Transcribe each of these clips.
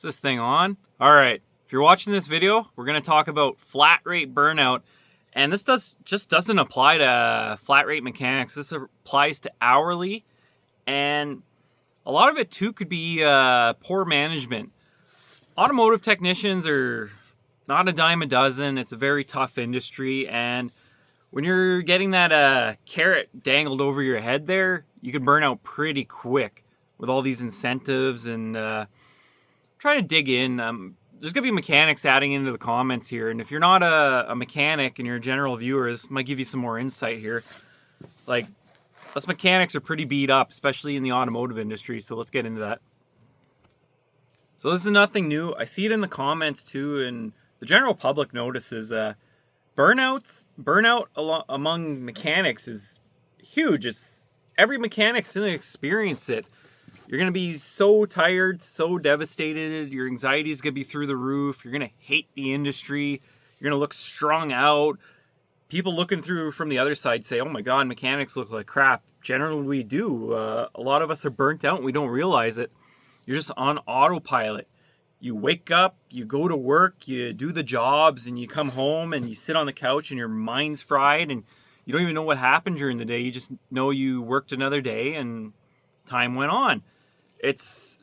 Is this thing on? All right. If you're watching this video, we're going to talk about flat rate burnout. And this doesn't apply to flat rate mechanics. This applies to hourly. And a lot of it too could be poor management. Automotive technicians are not a dime a dozen. It's a very tough industry. And when you're getting that carrot dangled over your head there, you can burn out pretty quick with all these incentives and try to dig in. There's going to be mechanics adding into the comments here. And if you're not a mechanic and you're a general viewer, this might give you some more insight here. Like, us mechanics are pretty beat up, especially in the automotive industry. So let's get into that. So this is nothing new. I see it in the comments too. And the general public notices burnout among mechanics is huge. Every mechanic's going to experience it. You're going to be so tired, so devastated. Your anxiety is going to be through the roof. You're going to hate the industry. You're going to look strung out. People looking through from the other side say, oh my God, mechanics look like crap. Generally, we do. A lot of us are burnt out and we don't realize it. You're just on autopilot. You wake up, you go to work, you do the jobs, and you come home and you sit on the couch and your mind's fried and you don't even know what happened during the day. You just know you worked another day and time went on. It's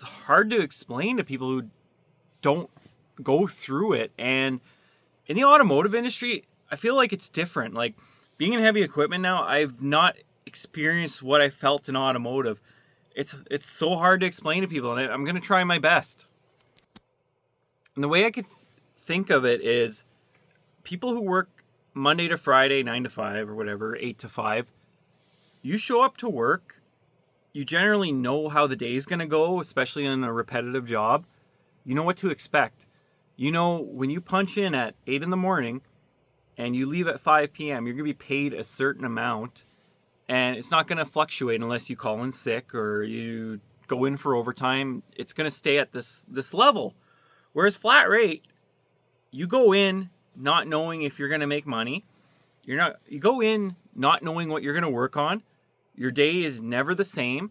hard to explain to people who don't go through it. And in the automotive industry, I feel like it's different. Like, being in heavy equipment now, I've not experienced what I felt in automotive. It's so hard to explain to people, and I'm going to try my best. And the way I could think of it is people who work Monday to Friday, 9 to 5 or whatever, 8 to 5, you show up to work. You generally know how the day is going to go, especially in a repetitive job. You know what to expect. You know when you punch in at 8 in the morning and you leave at 5 p.m., you're going to be paid a certain amount, and it's not going to fluctuate unless you call in sick or you go in for overtime. It's going to stay at this level. Whereas flat rate, you go in not knowing if you're going to make money. You go in not knowing what you're going to work on. Your day is never the same.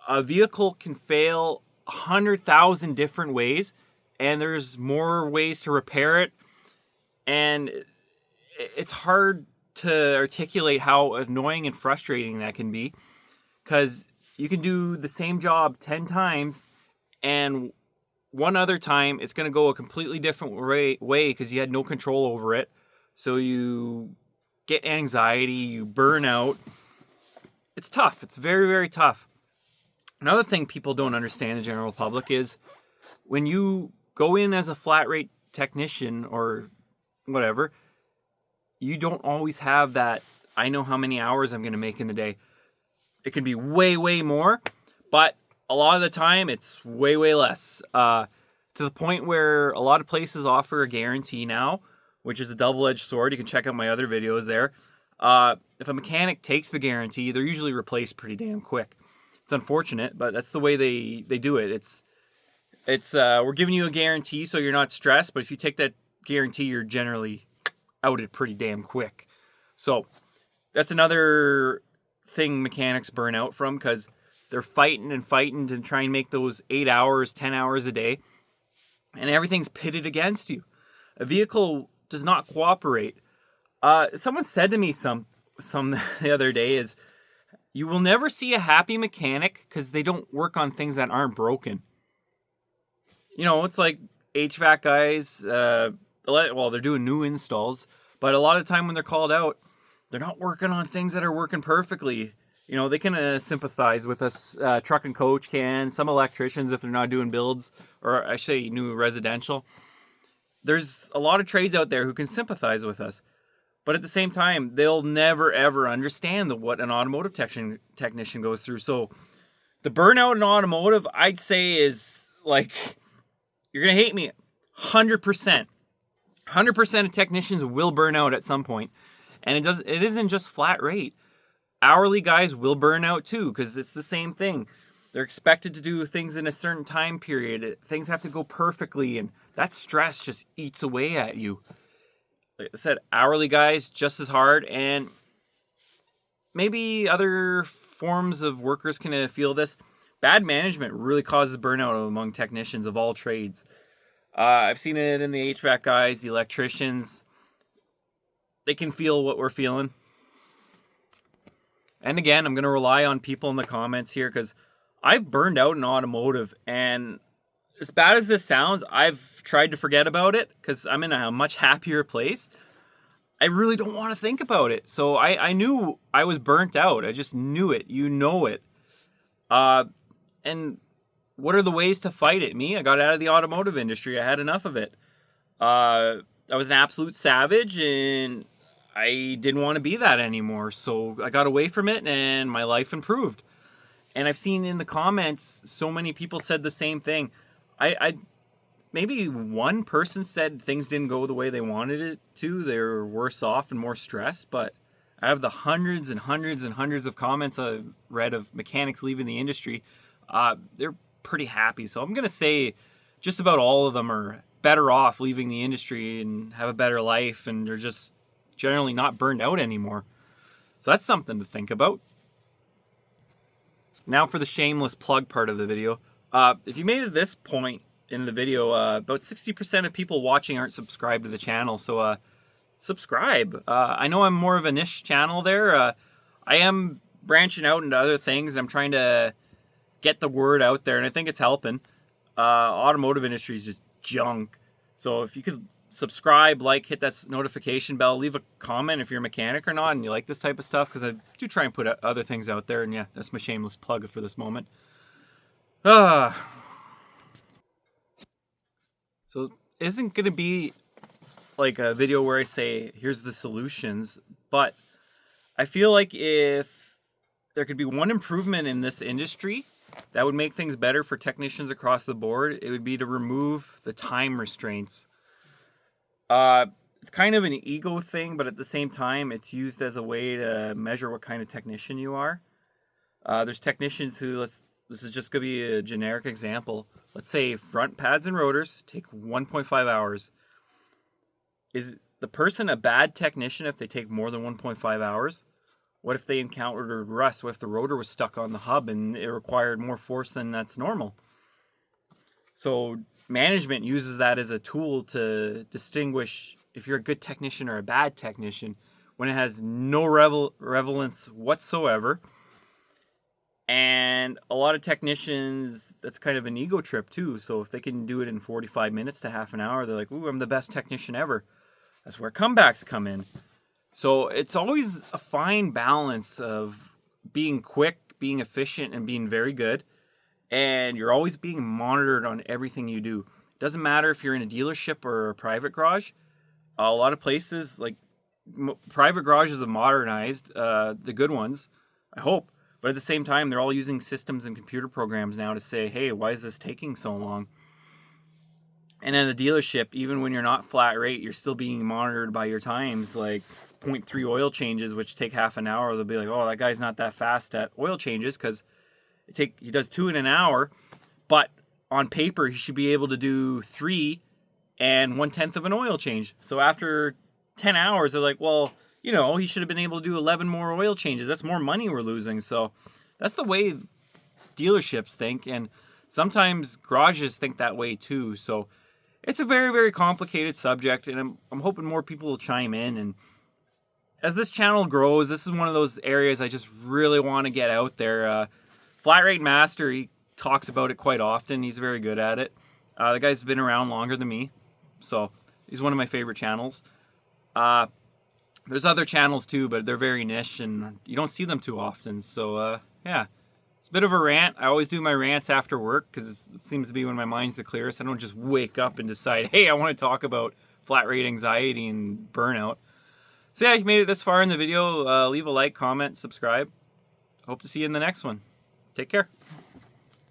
A vehicle can fail 100,000 different ways, and there's more ways to repair it. And it's hard to articulate how annoying and frustrating that can be, because you can do the same job 10 times, and one other time it's going to go a completely different way because you had no control over it. So you get anxiety, you burn out. It's tough. It's very, very tough. Another thing people don't understand, the general public, is when you go in as a flat rate technician or whatever, you don't always have that, I know how many hours I'm going to make in the day. It can be way, way more, but a lot of the time it's way, way less. To the point where a lot of places offer a guarantee now, which is a double-edged sword. You can check out my other videos there. If a mechanic takes the guarantee, they're usually replaced pretty damn quick. It's unfortunate, but that's the way they do it. It's we're giving you a guarantee so you're not stressed, but if you take that guarantee, you're generally outed pretty damn quick. So that's another thing mechanics burn out from, because they're fighting to try and make those 8 hours, 10 hours a day, and everything's pitted against you. A vehicle does not cooperate. Someone said to me some the other day is, you will never see a happy mechanic because they don't work on things that aren't broken. You know, it's like HVAC guys, they're doing new installs, but a lot of the time when they're called out, they're not working on things that are working perfectly. You know, they can sympathize with us. Truck and coach can. Some electricians, if they're not doing builds, or I say new residential. There's a lot of trades out there who can sympathize with us. But at the same time, they'll never, ever understand what an automotive technician goes through. So the burnout in automotive, I'd say, is like, you're going to hate me, 100%. 100% of technicians will burn out at some point. And it isn't just flat rate. Hourly guys will burn out too, because it's the same thing. They're expected to do things in a certain time period. Things have to go perfectly, and that stress just eats away at you. Like I said, hourly guys, just as hard, and maybe other forms of workers can feel this. bad management really causes burnout among technicians of all trades. I've seen it in the HVAC guys, the electricians. They can feel what we're feeling. And again, I'm going to rely on people in the comments here because I've burned out in automotive. And as bad as this sounds, I've tried to forget about it because I'm in a much happier place. I really don't want to think about it. So I knew I was burnt out. I just knew it. You know it. And what are the ways to fight it? I got out of the automotive industry. I had enough of it. I was an absolute savage and I didn't want to be that anymore. So I got away from it and my life improved. And I've seen in the comments, so many people said the same thing. I maybe one person said things didn't go the way they wanted it to. They were worse off and more stressed. But out of the hundreds and hundreds and hundreds of comments I've read of mechanics leaving the industry, they're pretty happy. So I'm going to say just about all of them are better off leaving the industry and have a better life. And they're just generally not burned out anymore. So that's something to think about. Now for the shameless plug part of the video. If you made it to this point in the video, about 60% of people watching aren't subscribed to the channel. So subscribe. I know I'm more of a niche channel there. I am branching out into other things. I'm trying to get the word out there, and I think it's helping. Automotive industry is just junk. So if you could subscribe, like, hit that notification bell, leave a comment if you're a mechanic or not and you like this type of stuff, because I do try and put other things out there. And yeah, that's my shameless plug for this moment. So it isn't going to be like a video where I say, here's the solutions, but I feel like if there could be one improvement in this industry that would make things better for technicians across the board, it would be to remove the time restraints. It's kind of an ego thing, but at the same time, it's used as a way to measure what kind of technician you are. There's technicians who, this is just going to be a generic example. Let's say front pads and rotors take 1.5 hours. Is the person a bad technician if they take more than 1.5 hours? What if they encountered rust? What if the rotor was stuck on the hub and it required more force than that's normal? So management uses that as a tool to distinguish if you're a good technician or a bad technician when it has no relevance whatsoever. And a lot of technicians, that's kind of an ego trip too. So if they can do it in 45 minutes to half an hour, they're like, ooh, I'm the best technician ever. That's where comebacks come in. So it's always a fine balance of being quick, being efficient, and being very good. And you're always being monitored on everything you do. It doesn't matter if you're in a dealership or a private garage. A lot of places, like private garages are modernized, the good ones, I hope. But at the same time, they're all using systems and computer programs now to say, hey, why is this taking so long? And at a dealership, even when you're not flat rate, you're still being monitored by your times, like 0.3 oil changes, which take half an hour. They'll be like, oh, that guy's not that fast at oil changes because he does 2 in an hour, but on paper, he should be able to do 3 and 1/10 of an oil change. So after 10 hours, they're like, well, you know, he should have been able to do 11 more oil changes. That's more money we're losing. So that's the way dealerships think. And sometimes garages think that way too. So it's a very, very complicated subject. And I'm hoping more people will chime in. And as this channel grows, this is one of those areas I just really want to get out there. Flat Rate Master, he talks about it quite often. He's very good at it. The guy's been around longer than me. So he's one of my favorite channels. There's other channels too, but they're very niche and you don't see them too often. So yeah, it's a bit of a rant. I always do my rants after work because it seems to be when my mind's the clearest. I don't just wake up and decide, hey, I want to talk about flat rate anxiety and burnout. So yeah, if you made it this far in the video, leave a like, comment, subscribe. Hope to see you in the next one. Take care.